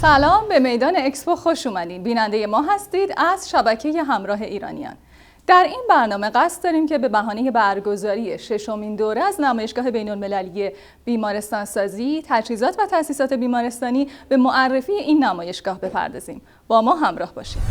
سلام، به میدان اکسپو خوش اومدین. بیننده ما هستید از شبکه همراه ایرانیان. در این برنامه قصد داریم که به بهانه برگزاری ششمین دوره از نمایشگاه بین‌المللی بیمارستانسازی، تجهیزات و تأسیسات بیمارستانی به معرفی این نمایشگاه بپردازیم. با ما همراه باشید.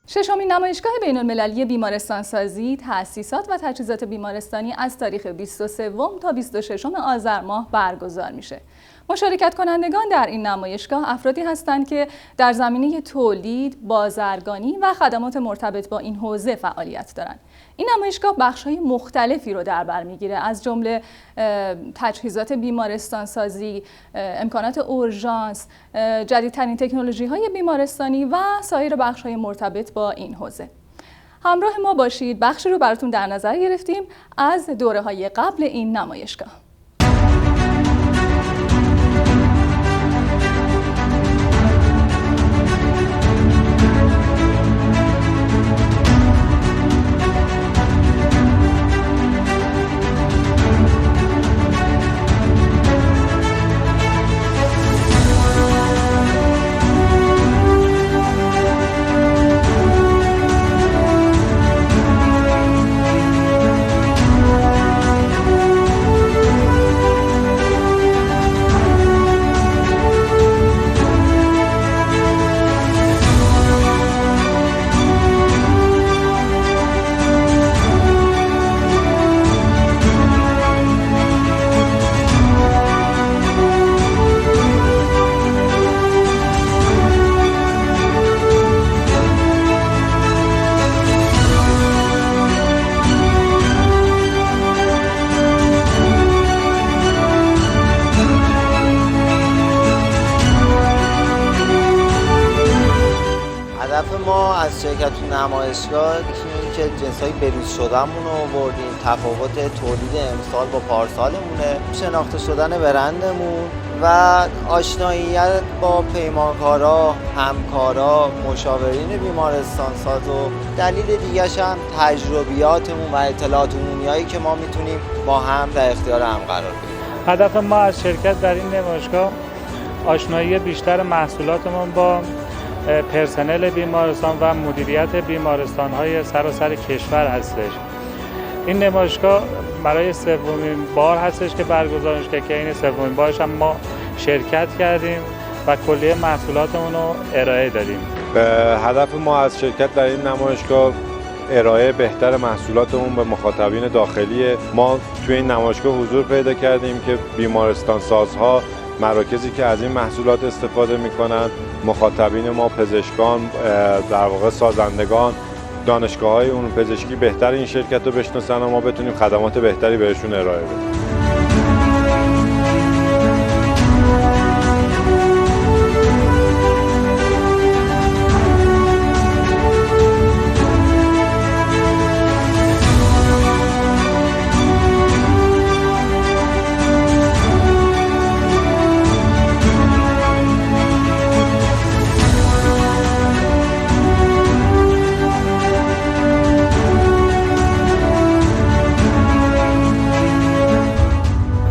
ششمین نمایشگاه بین‌المللی بیمارستانسازی، تأسیسات و تجهیزات بیمارستانی از تاریخ 23 تا 26 آذر ماه برگزار میشه. مشارکت کنندگان در این نمایشگاه افرادی هستند که در زمینه تولید، بازرگانی و خدمات مرتبط با این حوزه فعالیت دارند. این نمایشگاه بخش‌های مختلفی رو در بر میگیره، از جمله تجهیزات بیمارستانسازی، امکانات اورژانس، جدیدترین تکنولوژی‌های بیمارستانی و سایر بخش‌های مرتبط با این حوزه. همراه ما باشید، بخشی رو براتون در نظر گرفتیم از دوره‌های قبل این نمایشگاه. هدف ما از شرکت تو نمایشگاه اینه که جنس‌های بروز شده‌مون رو آوردیم، تفاوت تولید امسال با پارسالمونه، شناخته شدن برندمون و آشناییت با پیمانکارا، همکارا، مشاورین بیمارستانساز و دلیل دیگه‌ش هم تجربیاتمون و اطلاعات عمومیایی که ما میتونیم با هم در اختیار هم قرار بدیم. هدف ما از شرکت در این نمایشگاه آشنایی بیشتر محصولاتمون با پرسنل بیمارستان و مدیریت بیمارستان‌های سراسر کشور هستش. این نمایشگاه برای سومین بار هستش که برگزار میشه که این سومین بارش هم ما شرکت کردیم و کلیه محصولاتمون رو ارائه دادیم. هدف ما از شرکت در این نمایشگاه ارائه بهتر محصولاتمون به مخاطبین داخلی. ما توی این نمایشگاه حضور پیدا کردیم که بیمارستان سازها، مراکزی که از این محصولات استفاده میکنن، مخاطبین ما پزشکان، در واقع سازندگان، دانشگاه‌های علوم پزشکی بهتر این شرکت رو بشناسن و ما بتونیم خدمات بهتری بهشون ارائه بدیم.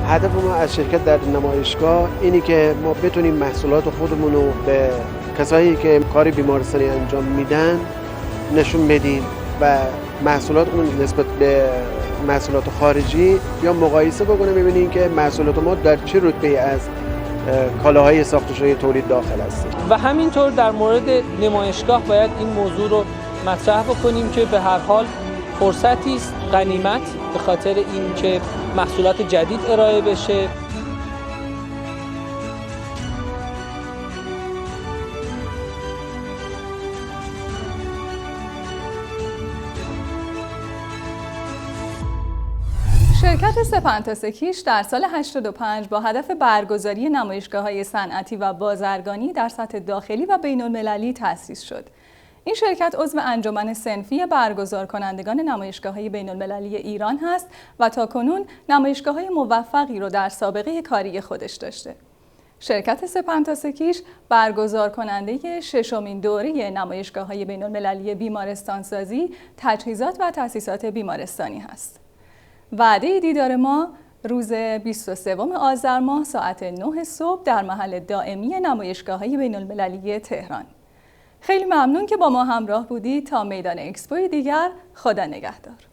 هدف ما از شرکت در نمایشگاه اینی که ما بتونیم محصولات خودمون رو به کسایی که کار بیمارستانی انجام میدن نشون بدیم و محصولاتمون نسبت به محصولات خارجی یا مقایسه بکنیم، ببینیم که محصولات ما در چه رتبه‌ای از کالاهای ساخته شده تولید داخل هست. و همینطور در مورد نمایشگاه باید این موضوع رو مطرح بکنیم که به هر حال فرصتی است، غنیمت، به خاطر این که محصولات جدید ارائه بشه. شرکت سپنتاسکیش در سال 85 با هدف برگزاری نمایشگاه‌های صنعتی و بازرگانی در سطح داخلی و بین‌المللی تأسیس شد. این شرکت عضو انجمن صنفی برگزار کنندگان نمایشگاه‌های بین‌المللی ایران هست و تاکنون نمایشگاه‌های موفقی رو در سابقه کاری خودش داشته. شرکت سپنتاسکیش برگزار کننده ششمین دوره نمایشگاه‌های بین‌المللی بیمارستانسازی، تجهیزات و تأسیسات بیمارستانی هست. وعده دیدار ما روز 23 آذر ماه ساعت 9 صبح در محل دائمی نمایشگاه‌های بین‌المللی تهران. خیلی ممنون که با ما همراه بودید. تا میدان اکسپوی دیگر، خدا نگهدار.